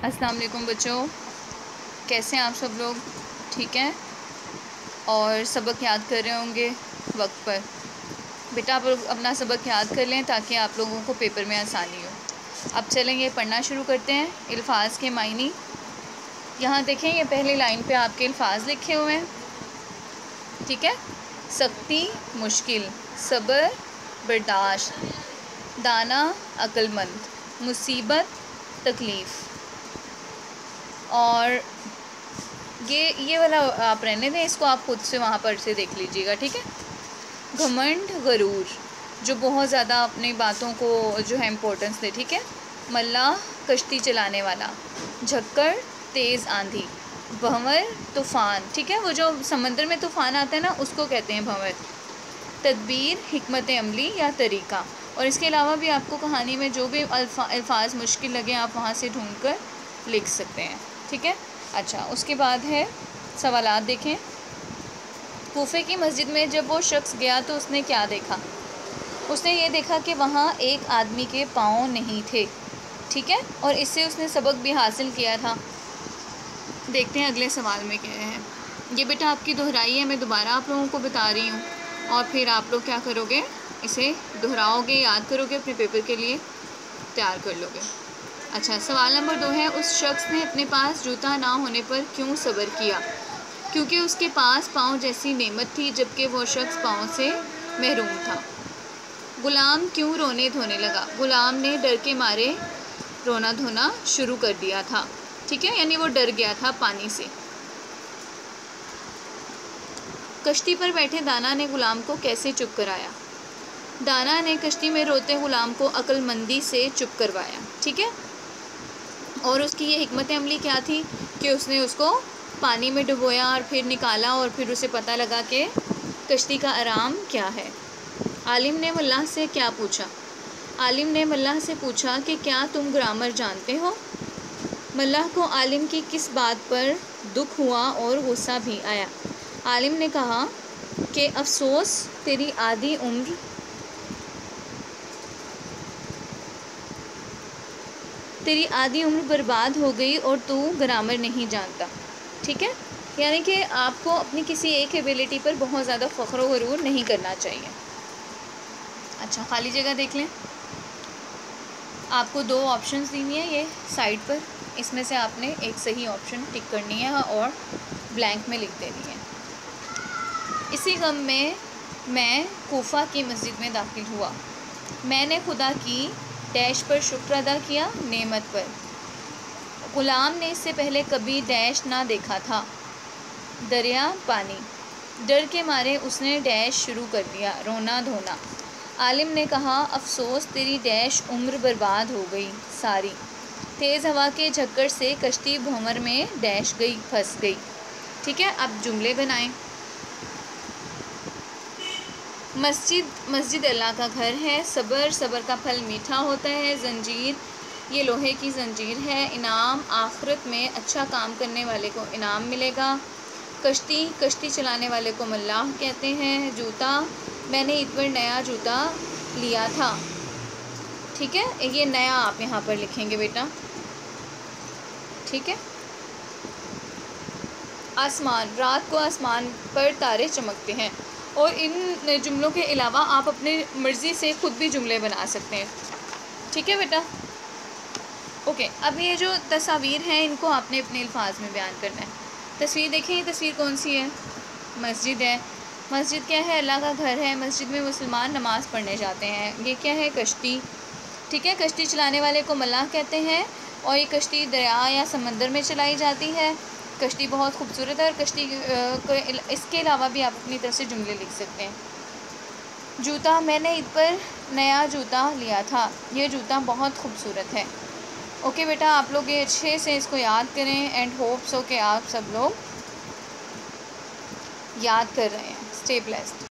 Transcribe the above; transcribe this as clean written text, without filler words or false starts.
अस्सलाम वालेकुम बच्चों, कैसे हैं आप सब लोग? ठीक हैं और सबक याद कर रहे होंगे वक्त पर। बेटा आप लोग अपना सबक याद कर लें ताकि आप लोगों को पेपर में आसानी हो। अब चलेंगे पढ़ना शुरू करते हैं। अल्फाज के मायनी यहाँ देखें, ये पहली लाइन पे आपके अल्फाज लिखे हुए हैं। ठीक है, सख्ती मुश्किल, सब्र बर्दाश्त, दाना अक्लमंद, मुसीबत तकलीफ़। और ये वाला आप रहने दें, इसको आप खुद से वहाँ पर से देख लीजिएगा। ठीक है, घमंड गरूर, जो बहुत ज़्यादा अपनी बातों को जो है इम्पोर्टेंस दे। ठीक है, मल्लाह कश्ती चलाने वाला, झक्कड़ तेज़ आंधी, भंवर तूफ़ान। ठीक है, वो जो समंदर में तूफ़ान आता है ना, उसको कहते हैं भंवर। तदबीर हिकमत अमली या तरीक़ा। और इसके अलावा भी आपको कहानी में जो भी अल्फाज मुश्किल लगे आप वहाँ से ढूंढ कर लिख सकते हैं। ठीक है, अच्छा उसके बाद है सवालात देखें। कूफे की मस्जिद में जब वो शख्स गया तो उसने क्या देखा? उसने ये देखा कि वहाँ एक आदमी के पाँव नहीं थे। ठीक है, और इससे उसने सबक भी हासिल किया था। देखते हैं अगले सवाल में क्या है। ये बेटा आपकी दोहराई है, मैं दोबारा आप लोगों को बता रही हूँ और फिर आप लोग क्या करोगे, इसे दोहराओगे, याद करोगे, अपने पेपर के लिए तैयार कर लोगे। अच्छा, सवाल नंबर 2 है, उस शख्स ने अपने पास जूता ना होने पर क्यों सब्र किया? क्योंकि उसके पास पाँव जैसी नेमत थी जबकि वो शख्स पाँव से महरूम था। गुलाम क्यों रोने धोने लगा? गुलाम ने डर के मारे रोना धोना शुरू कर दिया था। ठीक है, यानी वो डर गया था पानी से। कश्ती पर बैठे दाना ने गुलाम को कैसे चुप कराया? दाना ने कश्ती में रोते गुलाम को अक्लमंदी से चुप करवाया। ठीक है, और उसकी ये हिकमत अमली क्या थी कि उसने उसको पानी में डुबोया और फिर निकाला और फिर उसे पता लगा कि कश्ती का आराम क्या है। आलिम ने मल्लाह से क्या पूछा? आलिम ने मल्लाह से पूछा कि क्या तुम ग्रामर जानते हो? मल्लाह को आलिम की किस बात पर दुख हुआ और गुस्सा भी आया? आलिम ने कहा कि अफसोस तेरी आधी उम्र बर्बाद हो गई और तू ग्रामर नहीं जानता। ठीक है, यानी कि आपको अपनी किसी एक एबिलिटी पर बहुत ज़्यादा फ़ख्र व गरूर नहीं करना चाहिए। अच्छा, खाली जगह देख लें। आपको 2 ऑप्शंस दी हुई हैं ये साइड पर, इसमें से आपने एक सही ऑप्शन टिक करनी है और ब्लैंक में लिख देनी है। इसी गम में मैं कूफा की मस्जिद में दाखिल हुआ। मैंने खुदा की डैश पर शुक्र अदा किया, नेमत पर। गुलाम ने इससे पहले कभी डैश ना देखा था, दरिया पानी। डर के मारे उसने डैश शुरू कर दिया, रोना धोना। आलिम ने कहा अफसोस तेरी डैश उम्र बर्बाद हो गई सारी। तेज़ हवा के झक्कड़ से कश्ती भंवर में डैश गई, फंस गई। ठीक है, अब जुमले बनाएं। मस्जिद अल्लाह का घर है। सब्र का फल मीठा होता है। जंजीर ये लोहे की जंजीर है। इनाम आखिरत में अच्छा काम करने वाले को इनाम मिलेगा। कश्ती चलाने वाले को मल्लाह कहते हैं। जूता मैंने ईद पर नया जूता लिया था। ठीक है, ये नया आप यहाँ पर लिखेंगे बेटा। ठीक है, आसमान, रात को आसमान पर तारे चमकते हैं। और इन जुमलों के अलावा आप अपने मर्ज़ी से खुद भी जुमले बना सकते हैं। ठीक है बेटा, ओके। अब ये जो तस्वीर हैं इनको आपने अपने अल्फाज में बयान करना है। तस्वीर देखें, ये तस्वीर कौन सी है? मस्जिद है। मस्जिद क्या है? अल्लाह का घर है। मस्जिद में मुसलमान नमाज़ पढ़ने जाते हैं। ये क्या है? कश्ती। ठीक है, कश्ती चलाने वाले को मल्लाह कहते हैं और ये कश्ती दरिया या समंदर में चलाई जाती है। कश्ती बहुत खूबसूरत है और कश्ती इसके अलावा भी आप अपनी तरफ से जुमले लिख सकते हैं। जूता मैंने ईद पर नया जूता लिया था। ये जूता बहुत खूबसूरत है। ओके बेटा, आप लोग ये अच्छे से इसको याद करें एंड होप्स हो कि आप सब लोग याद कर रहे हैं। Stay blessed.